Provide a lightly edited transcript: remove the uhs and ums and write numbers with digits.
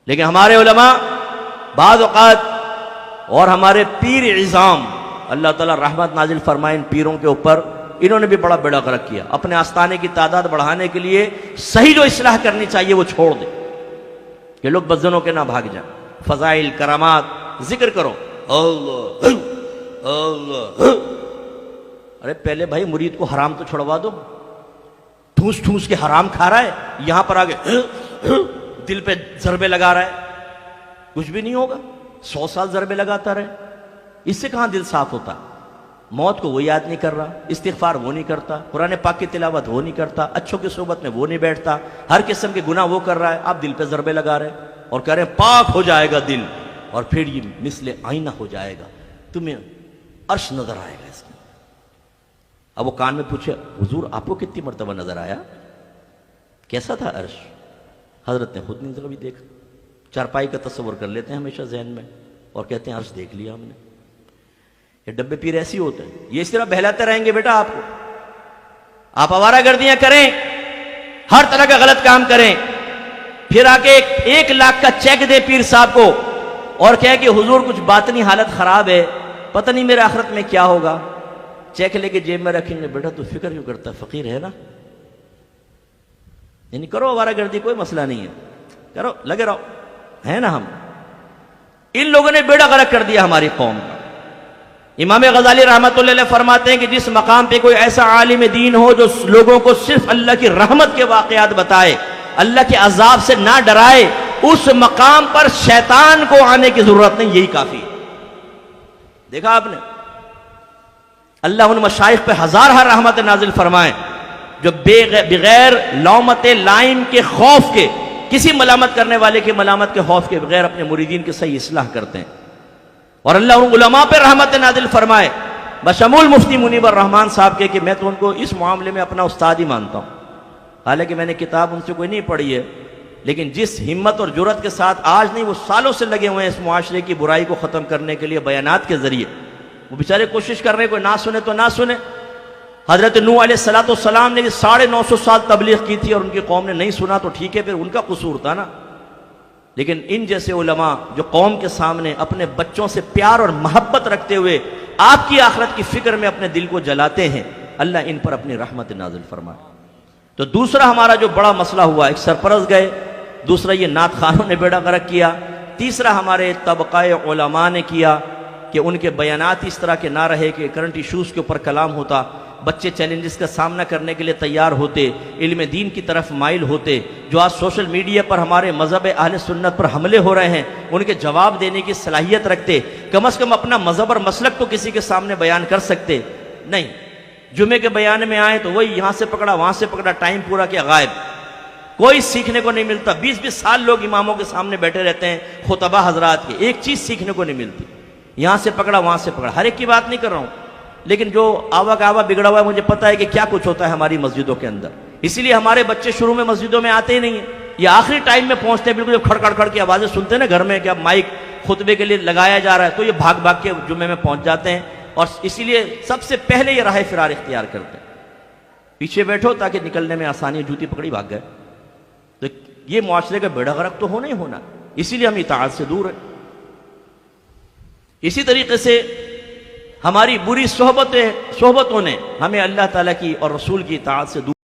لیکن ہمارے علماء بعض اوقات اور ہمارے پیر عظام اللہ تعالیٰ رحمت نازل فرمائے ان پیروں کے اوپر، انہوں نے بھی بڑا بیڑا غرق کیا. اپنے آستانے کی تعداد بڑھانے کے لیے صحیح جو اصلاح کرنی چاہیے وہ چھوڑ دیں کہ لوگ بدزنوں کے نہ بھاگ جائیں. فضائل کرامات ذکر کرو، اللہ اللہ. ارے پہلے بھائی مرید کو حرام تو چھڑوا دو. ٹھوس ٹھوس کے حرام کھا رہا ہے، یہاں پر آگے دل پہ ضربے لگا رہا ہے، کچھ بھی نہیں ہوگا. 100 سال ضربے لگاتا رہے، اس سے کہاں دل صاف ہوتا؟ موت کو وہ یاد نہیں کر رہا، استغفار وہ نہیں کرتا، قرآن پاک کی تلاوت وہ نہیں کرتا، اچھوں کی صحبت میں وہ نہیں بیٹھتا، ہر قسم کے گناہ وہ کر رہا ہے. آپ دل پہ ضربے لگا رہے اور کہہ رہے ہیں پاک ہو جائے گا دل، اور پھر یہ مثل آئینہ ہو جائے گا، تمہیں عرش نظر آئے گا اس میں. اب وہ کان میں پوچھے حضور آپ کو کتنی مرتبہ نظر آیا، کیسا تھا عرش؟ حضرت نے خود نہیں کبھی دیکھا. چارپائی کا تصور کر لیتے ہیں ہمیشہ ذہن میں اور کہتے ہیں عرش دیکھ لیا ہم نے. یہ ڈبے پیر ایسی ہوتے ہیں، یہ اس طرح بہلاتے رہیں گے بیٹا آپ کو. آپ آوارہ گردیاں کریں، ہر طرح کا غلط کام کریں، پھر آ کے 1 لاکھ کا چیک دے پیر صاحب کو اور کہے کہ حضور کچھ باطنی حالت خراب ہے، پتہ نہیں میرے آخرت میں کیا ہوگا. چیک لے کے جیب میں رکھیں گے. بیٹا تو فکر کیوں کرتا، فقیر ہے نا. یعنی کرو آوارہ گردی، کوئی مسئلہ نہیں ہے، کرو، لگے رہو، ہے نا. ہم ان لوگوں نے بیڑا غرق کر دیا ہماری قوم کا. امام غزالی رحمۃ اللہ علیہ فرماتے ہیں کہ جس مقام پہ کوئی ایسا عالم دین ہو جو لوگوں کو صرف اللہ کی رحمت کے واقعات بتائے، اللہ کے عذاب سے نہ ڈرائے، اس مقام پر شیطان کو آنے کی ضرورت نہیں، یہی کافی ہے. دیکھا آپ نے، اللہ ان مشائخ پہ ہزارہ رحمت نازل فرمائے جو بغیر لومت لائم کے خوف کے، کسی ملامت کرنے والے کے ملامت کے خوف کے بغیر اپنے مریدین کی صحیح اصلاح کرتے ہیں. اور اللہ ان علماء پہ رحمت نازل فرمائے بشمول مفتی منیب الرحمان صاحب کے، کہ میں تو ان کو اس معاملے میں اپنا استاد ہی مانتا ہوں. حالانکہ میں نے کتاب ان سے کوئی نہیں پڑھی ہے، لیکن جس ہمت اور جرأت کے ساتھ آج نہیں وہ سالوں سے لگے ہوئے ہیں اس معاشرے کی برائی کو ختم کرنے کے لیے بیانات کے ذریعے، وہ بیچارے کوشش کر رہے ہیں، کوئی نہ سنے تو نہ سنے. حضرت نوح علیہ السلام نے بھی 950 سال تبلیغ کی تھی اور ان کی قوم نے نہیں سنا، تو ٹھیک ہے، پھر ان کا قصور تھا نا. لیکن ان جیسے علماء جو قوم کے سامنے اپنے بچوں سے پیار اور محبت رکھتے ہوئے آپ کی آخرت کی فکر میں اپنے دل کو جلاتے ہیں، اللہ ان پر اپنی رحمت نازل فرمائے. تو دوسرا ہمارا جو بڑا مسئلہ ہوا، ایک سرپرست گئے، دوسرا یہ نعت خانوں نے بیڑا غرق کیا، تیسرا ہمارے طبقہ علماء نے کیا کہ ان کے بیانات اس طرح کے نہ رہے کہ کرنٹ ایشوز کے اوپر کلام ہوتا، بچے چیلنجز کا سامنا کرنے کے لیے تیار ہوتے، علم دین کی طرف مائل ہوتے. جو آج سوشل میڈیا پر ہمارے مذہب اہل سنت پر حملے ہو رہے ہیں ان کے جواب دینے کی صلاحیت رکھتے، کم از کم اپنا مذہب اور مسلک تو کسی کے سامنے بیان کر سکتے. نہیں، جمعے کے بیان میں آئے تو وہی یہاں سے پکڑا وہاں سے پکڑا، ٹائم پورا کیا، غائب. کوئی سیکھنے کو نہیں ملتا. 20 سال لوگ اماموں کے سامنے بیٹھے رہتے ہیں، خطبہ حضرات کے، ایک چیز سیکھنے کو نہیں ملتی. یہاں سے پکڑا وہاں سے پکڑا. ہر ایک کی بات نہیں کر رہا ہوں، لیکن جو آوا کا آوا بگڑا ہوا ہے، مجھے پتا ہے کہ کیا کچھ ہوتا ہے ہماری مسجدوں کے اندر. اسی لیے ہمارے بچے شروع میں مسجدوں میں آتے ہی نہیں ہیں، یہ آخری ٹائم میں پہنچتے ہیں، بالکل جب کھڑ کھڑ کی آوازیں سنتے ہیں نا گھر میں کہ اب مائک خطبے کے لیے لگایا جا رہا ہے، تو یہ بھاگ بھاگ کے جمعے میں پہنچ جاتے ہیں. اور اسی لیے سب سے پہلے یہ راہ فرار اختیار کرتے ہیں، پیچھے بیٹھو تاکہ نکلنے میں آسانی، جوتی پکڑی بھاگ گئے. تو یہ معاشرے کا بیڑا غرق تو ہونا ہی ہونا، اسی لیے ہم اطاعت سے دور ہیں. اسی طریقے سے ہماری بری صحبتوں نے ہمیں اللہ تعالیٰ کی اور رسول کی اطاعت سے دور